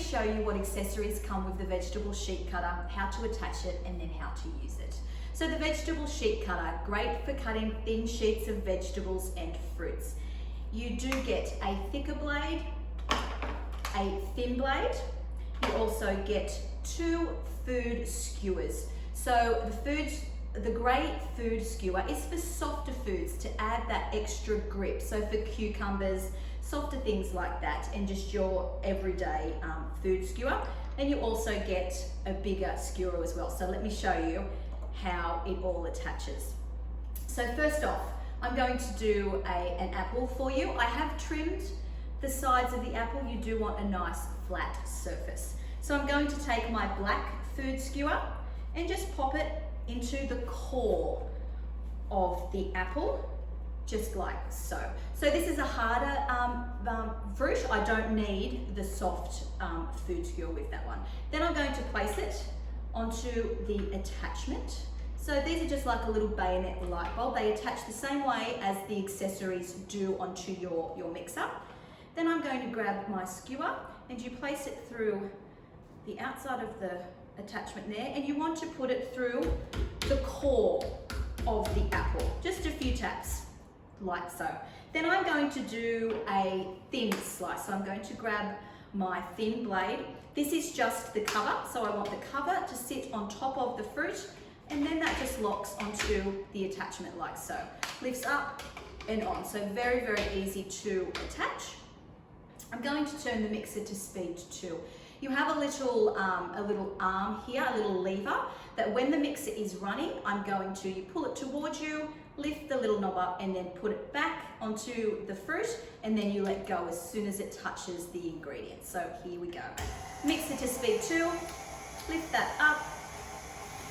show you what accessories come with the vegetable sheet cutter, how to attach it, and then how to use it. So the vegetable sheet cutter, great for cutting thin sheets of vegetables and fruits. You do get a thicker blade, a thin blade. You also get 2 food skewers. So the great food skewer is for softer foods to add that extra grip. So for cucumbers, softer things like that, and just your everyday food skewer. And you also get a bigger skewer as well. So let me show you how it all attaches. So first off, I'm going to do an apple for you. I have trimmed the sides of the apple. You do want a nice flat surface. So I'm going to take my black food skewer and just pop it into the core of the apple, just like so. So this is a harder fruit. I don't need the soft food skewer with that one. Then I'm going to place it onto the attachment. So these are just like a little bayonet light bulb. They attach the same way as the accessories do onto your mixer. Then I'm going to grab my skewer and you place it through the outside of the attachment there, and you want to put it through the core of the apple. Just a few taps, like so. Then I'm going to do a thin slice. So I'm going to grab my thin blade. This is just the cover, so I want the cover to sit on top of the fruit, and then that just locks onto the attachment like so. Lifts up and on, so very, very easy to attach. I'm going to turn the mixer to speed 2. You have a little arm here, a little lever, that when the mixer is running, you pull it towards you, lift the little knob up, and then put it back onto the fruit, and then you let go as soon as it touches the ingredients. So here we go. Mixer to speed 2, lift that up,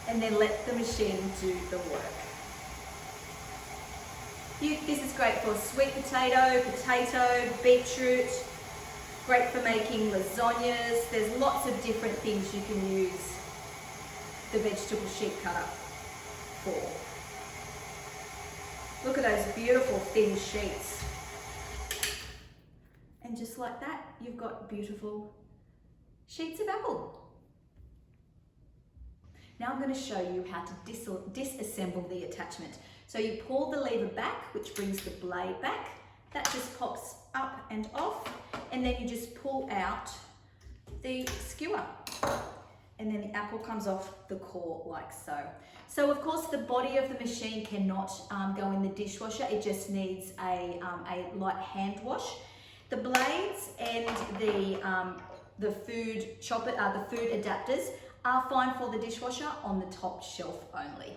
and then let the machine do the work. This is great for sweet potato, beetroot, great for making lasagnas. There's lots of different things you can use the vegetable sheet cutter for. Look at those beautiful thin sheets. And just like that, you've got beautiful sheets of apple. Now I'm going to show you how to disassemble the attachment. So you pull the lever back, which brings the blade back. That just pops up and off, and then you just pull out the skewer, and then the apple comes off the core like so. So of course the body of the machine cannot go in the dishwasher. It just needs a light hand wash. The blades and the food adapters are fine for the dishwasher on the top shelf only.